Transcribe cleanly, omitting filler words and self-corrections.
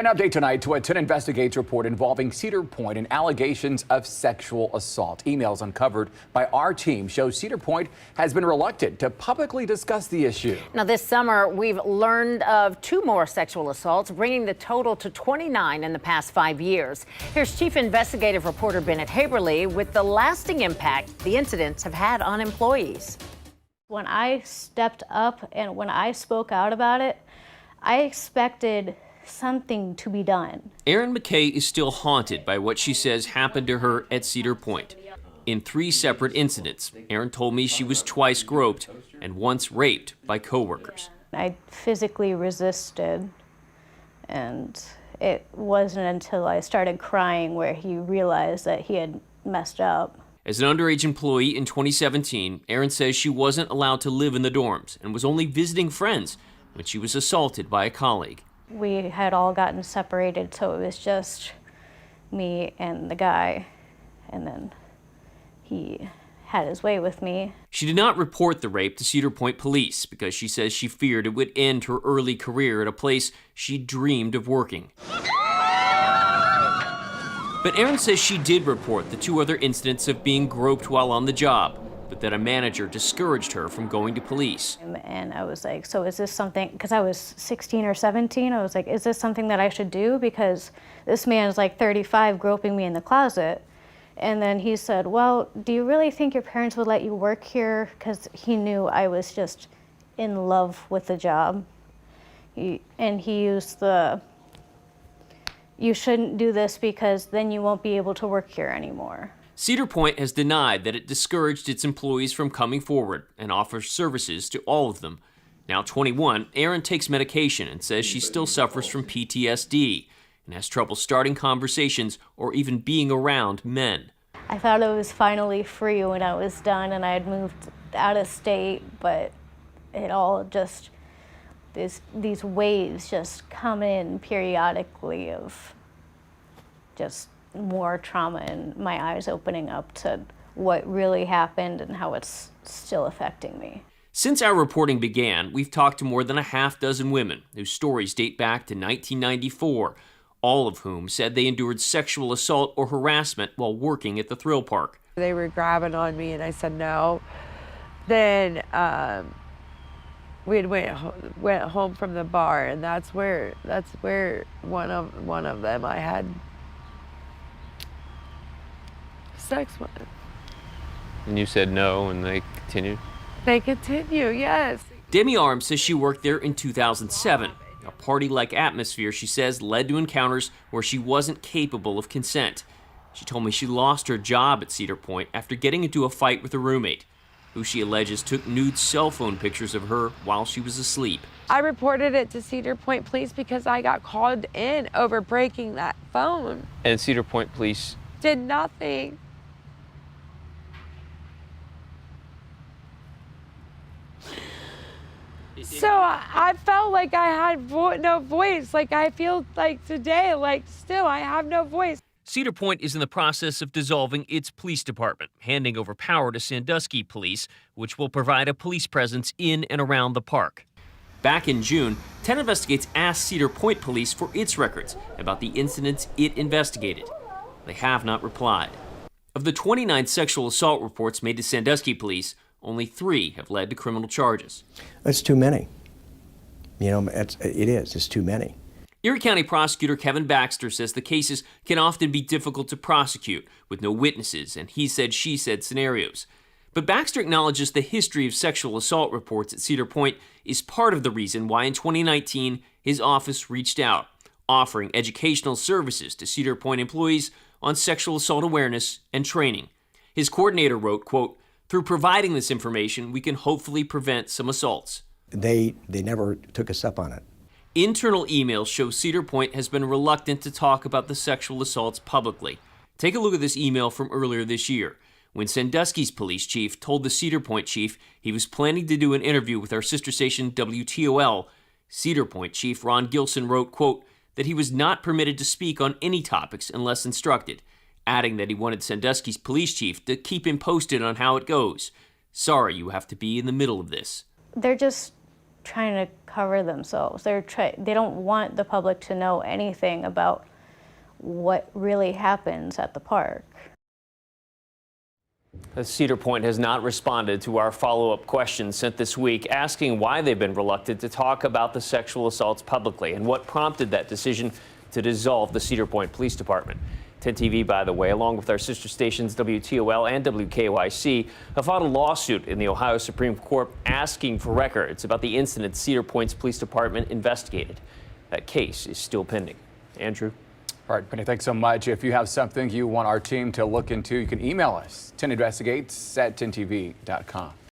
An update tonight to a 10 Investigates report involving Cedar Point and allegations of sexual assault. Emails uncovered by our team show Cedar Point has been reluctant to publicly discuss the issue. Now, this summer, we've learned of 2 more sexual assaults, bringing the total to 29 in the past 5 years. Here's Chief Investigative Reporter Bennett Haberly with the lasting impact the incidents have had on employees. When I stepped up and when I spoke out about it, I expected something to be done. Erin McKay is still haunted by what she says happened to her at Cedar Point. In 3 separate incidents, Erin told me she was twice groped and once raped by coworkers. I physically resisted, and it wasn't until I started crying where he realized that he had messed up. As an underage employee in 2017, Erin says she wasn't allowed to live in the dorms and was only visiting friends when she was assaulted by a colleague. We had all gotten separated, so it was just me and the guy, and then he had his way with me. She did not report the rape to Cedar Point police because she says she feared it would end her early career at a place she dreamed of working. But Erin says she did report the 2 other incidents of being groped while on the job, but that a manager discouraged her from going to police. And I was like, so is this something, because I was 16 or 17, I was like, is this something that I should do? Because this man is like 35 groping me in the closet. And then he said, well, do you really think your parents would let you work here? Because he knew I was just in love with the job. And he used the, you shouldn't do this because then you won't be able to work here anymore. Cedar Point has denied that it discouraged its employees from coming forward and offers services to all of them. Now 21, Erin takes medication and says she still suffers from PTSD and has trouble starting conversations or even being around men. I thought I was finally free when I was done and I had moved out of state, but it all just, these waves just come in periodically of just more trauma and my eyes opening up to what really happened and how it's still affecting me. Since our reporting began, we've talked to more than a half dozen women whose stories date back to 1994, all of whom said they endured sexual assault or harassment while working at the thrill park. They were grabbing on me and I said no. Then we went home from the bar, and that's where one of them I had sex with. And you said no, and they continued? They continue, yes. Demi Arms says she worked there in 2007. A party-like atmosphere, she says, led to encounters where she wasn't capable of consent. She told me she lost her job at Cedar Point after getting into a fight with a roommate, who she alleges took nude cell phone pictures of her while she was asleep. I reported it to Cedar Point Police because I got called in over breaking that phone. And Cedar Point Police did nothing. So I felt like I had no voice. Like I feel like today, like still I have no voice. Cedar Point is in the process of dissolving its police department, handing over power to Sandusky Police, which will provide a police presence in and around the park. Back in June, 10 Investigates asked Cedar Point Police for its records about the incidents it investigated. They have not replied. Of the 29 sexual assault reports made to Sandusky Police, only 3 have led to criminal charges. It's too many. You know, it's too many. Erie County Prosecutor Kevin Baxter says the cases can often be difficult to prosecute with no witnesses and he said, she said scenarios. But Baxter acknowledges the history of sexual assault reports at Cedar Point is part of the reason why in 2019 his office reached out, offering educational services to Cedar Point employees on sexual assault awareness and training. His coordinator wrote, quote, "Through providing this information, we can hopefully prevent some assaults." They never took us up on it. Internal emails show Cedar Point has been reluctant to talk about the sexual assaults publicly. Take a look at this email from earlier this year, when Sandusky's police chief told the Cedar Point chief he was planning to do an interview with our sister station WTOL. Cedar Point chief Ron Gilson wrote, quote, that he was not permitted to speak on any topics unless instructed, adding that he wanted Sandusky's police chief to keep him posted on how it goes. Sorry you have to be in the middle of this. They're just trying to cover themselves. They don't want the public to know anything about what really happens at the park. Cedar Point has not responded to our follow-up questions sent this week, asking why they've been reluctant to talk about the sexual assaults publicly and what prompted that decision to dissolve the Cedar Point Police Department. 10 TV, by the way, along with our sister stations WTOL and WKYC, have filed a lawsuit in the Ohio Supreme Court asking for records about the incident Cedar Point's police department investigated. That case is still pending. Andrew? All right, Penny, thanks so much. If you have something you want our team to look into, you can email us, 10investigates@10tv.com.